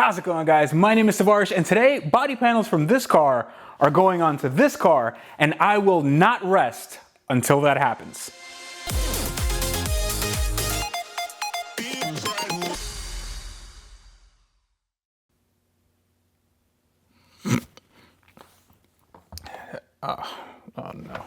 How's it going, guys? My name is Tavarish, and today body panels from this car are going onto this car, and I will not rest until that happens. Oh no.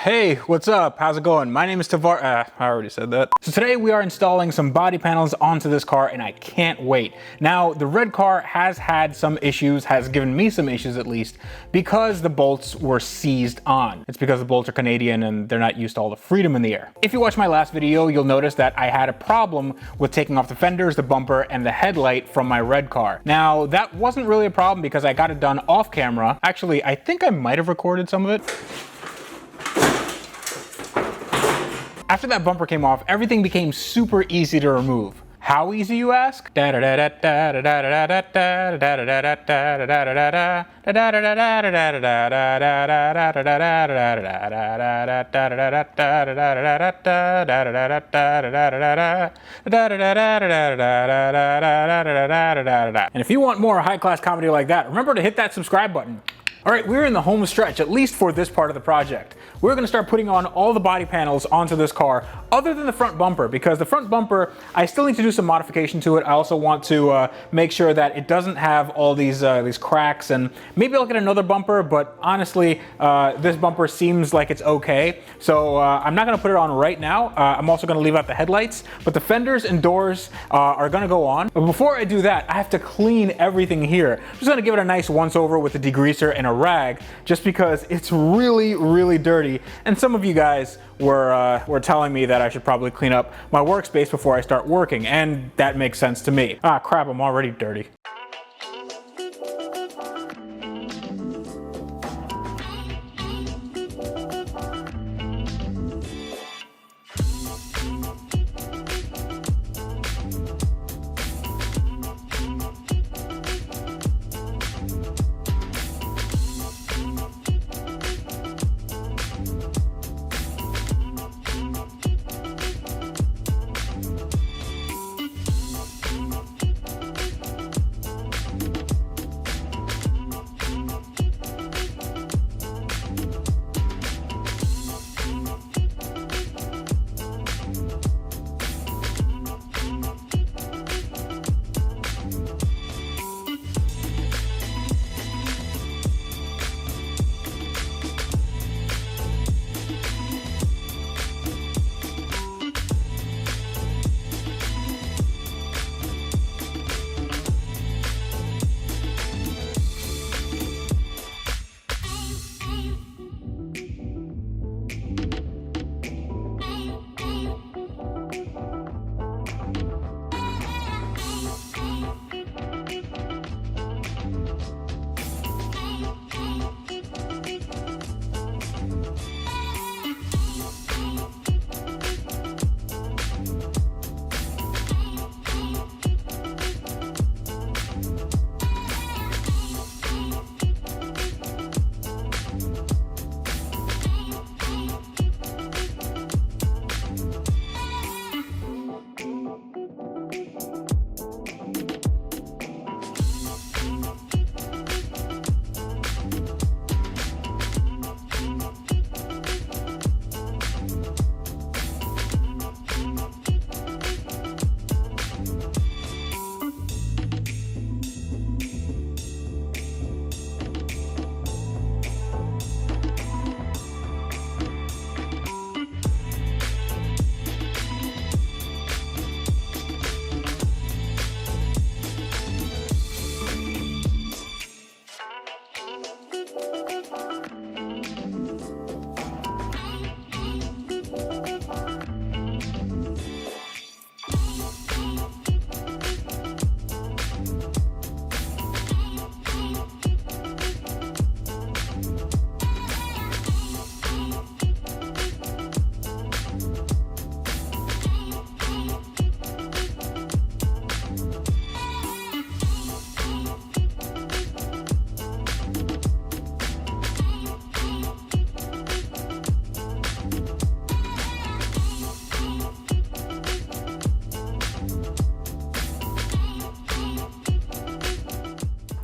Hey, what's up? How's it going? My name is I already said that. So today we are installing some body panels onto this car, and I can't wait. Now, the red car has had some issues, has given me some issues at least, because the bolts were seized on. It's because the bolts are Canadian and they're not used to all the freedom in the air. If you watched my last video, you'll notice that I had a problem with taking off the fenders, the bumper, and the headlight from my red car. Now, that wasn't really a problem because I got it done off camera. Actually, I think I might have recorded some of it. After that bumper came off, everything became super easy to remove. How easy, you ask? And if you want more high-class comedy like that, remember to hit that subscribe button. All right, we're in the home stretch, at least for this part of the project. We're gonna start putting on all the body panels onto this car, other than the front bumper, because the front bumper, I still need to do some modification to it. I also want to make sure that it doesn't have all these cracks, and maybe I'll get another bumper, but honestly, this bumper seems like it's okay. So I'm not gonna put it on right now. I'm also gonna leave out the headlights, but the fenders and doors are gonna go on. But before I do that, I have to clean everything here. I'm just gonna give it a nice once over with a degreaser and a rag, just because it's really, really dirty. And some of you guys were telling me that I should probably clean up my workspace before I start working, and that makes sense to me. Ah, crap, I'm already dirty.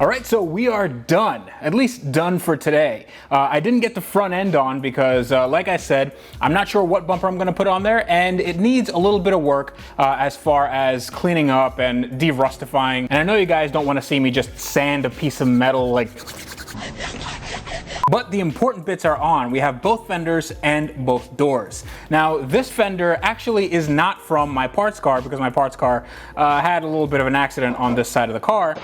All right, so we are done, at least done for today. I didn't get the front end on because, like I said, I'm not sure what bumper I'm gonna put on there, and it needs a little bit of work as far as cleaning up and de-rustifying. And I know you guys don't wanna see me just sand a piece of metal like... But the important bits are on. We have both fenders and both doors. Now, this fender actually is not from my parts car because my parts car had a little bit of an accident on this side of the car.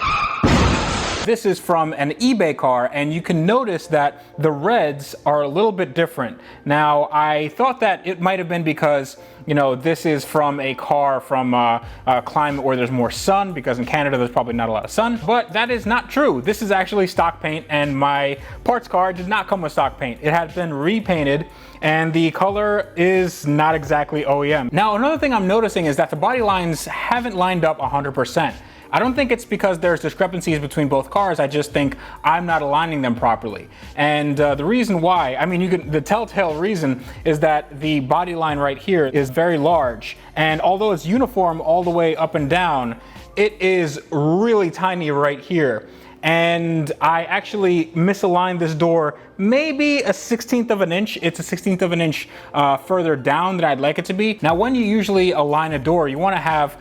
This is from an eBay car, and you can notice that the reds are a little bit different. Now, I thought that it might have been because, you know, this is from a car from a climate where there's more sun, because in Canada there's probably not a lot of sun, but that is not true. This is actually stock paint, and my parts car did not come with stock paint. It had been repainted, and the color is not exactly OEM. Now, another thing I'm noticing is that the body lines haven't lined up 100%. I don't think it's because there's discrepancies between both cars. I just think I'm not aligning them properly. And the reason why, I mean, the telltale reason is that the body line right here is very large. And although it's uniform all the way up and down, it is really tiny right here. And I actually misaligned this door maybe a 1/16 of an inch. It's a 1/16 of an inch further down than I'd like it to be. Now, when you usually align a door, you want to have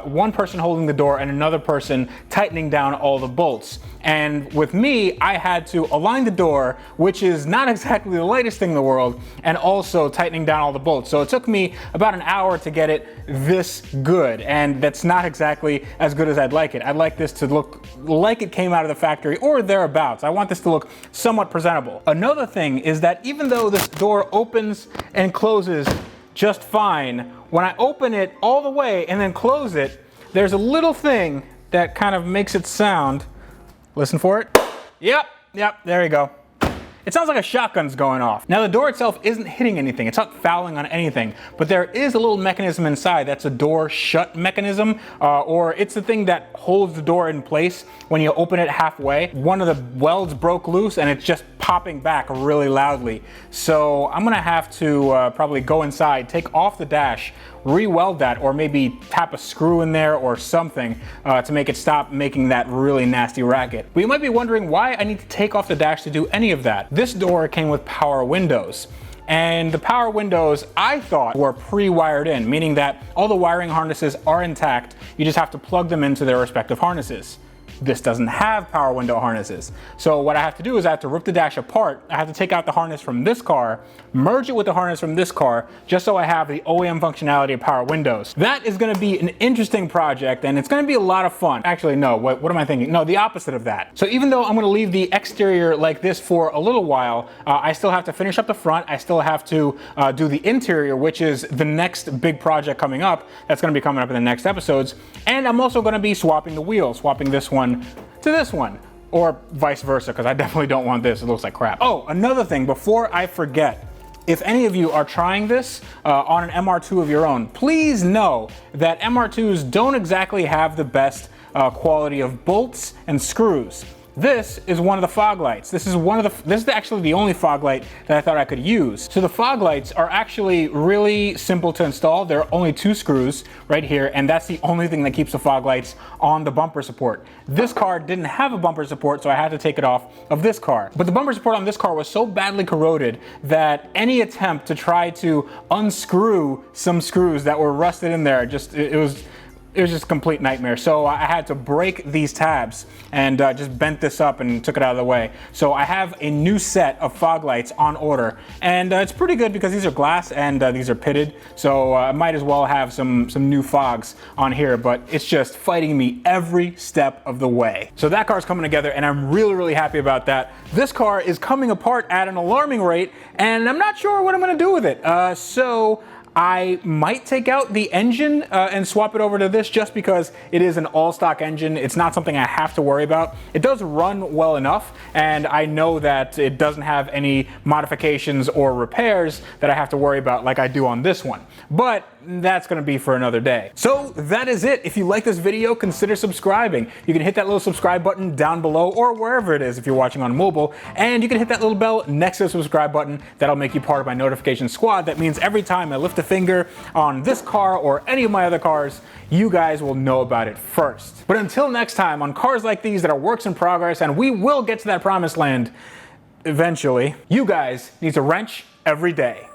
one person holding the door and another person tightening down all the bolts. And with me, I had to align the door, which is not exactly the lightest thing in the world, and also tightening down all the bolts. So it took me about an hour to get it this good, and that's not exactly as good as I'd like it. I'd like this to look like it came out of the factory or thereabouts. I want this to look somewhat presentable. Another thing is that even though this door opens and closes just fine, when I open it all the way and then close it, there's a little thing that kind of makes it sound. Listen for it. Yep, there you go. It sounds like a shotgun's going off. Now, the door itself isn't hitting anything. It's not fouling on anything, but there is a little mechanism inside that's a door shut mechanism, or it's the thing that holds the door in place when you open it halfway. One of the welds broke loose and it's just popping back really loudly. So I'm gonna have to probably go inside, take off the dash, re-weld that, or maybe tap a screw in there or something to make it stop making that really nasty racket. But you might be wondering why I need to take off the dash to do any of that. This door came with power windows. And the power windows, I thought, were pre-wired in, meaning that all the wiring harnesses are intact. You just have to plug them into their respective harnesses. This doesn't have power window harnesses. So what I have to do is I have to rip the dash apart. I have to take out the harness from this car, merge it with the harness from this car, just so I have the OEM functionality of power windows. That is gonna be an interesting project, and it's gonna be a lot of fun. Actually, no, what am I thinking? No, the opposite of that. So even though I'm gonna leave the exterior like this for a little while, I still have to finish up the front. I still have to do the interior, which is the next big project coming up. That's gonna be coming up in the next episodes. And I'm also gonna be swapping the wheels, swapping this one to this one, or vice versa, because I definitely don't want this. It looks like crap. Oh, another thing, before I forget, if any of you are trying this on an MR2 of your own, please know that MR2s don't exactly have the best quality of bolts and screws. This is one of the fog lights. This is actually the only fog light that I thought I could use. So the fog lights are actually really simple to install. There are only 2 screws right here, and that's the only thing that keeps the fog lights on the bumper support. This car didn't have a bumper support, so I had to take it off of this car. But the bumper support on this car was so badly corroded that any attempt to try to unscrew some screws that were rusted in there, it was just a complete nightmare. So I had to break these tabs and just bent this up and took it out of the way. So I have a new set of fog lights on order, and it's pretty good because these are glass and these are pitted. So I might as well have some new fogs on here, but it's just fighting me every step of the way. So that car's coming together, and I'm really happy about that. This car is coming apart at an alarming rate, and I'm not sure what I'm gonna do with it. So I might take out the engine and swap it over to this just because it is an all-stock engine. It's not something I have to worry about. It does run well enough, and I know that it doesn't have any modifications or repairs that I have to worry about like I do on this one. But that's gonna be for another day. So that is it. If you like this video, consider subscribing. You can hit that little subscribe button down below or wherever it is if you're watching on mobile, and you can hit that little bell next to the subscribe button. That'll make you part of my notification squad. That means every time I lift a finger on this car or any of my other cars, you guys will know about it first. But until next time, on cars like these that are works in progress, and we will get to that promised land eventually, you guys need to wrench every day.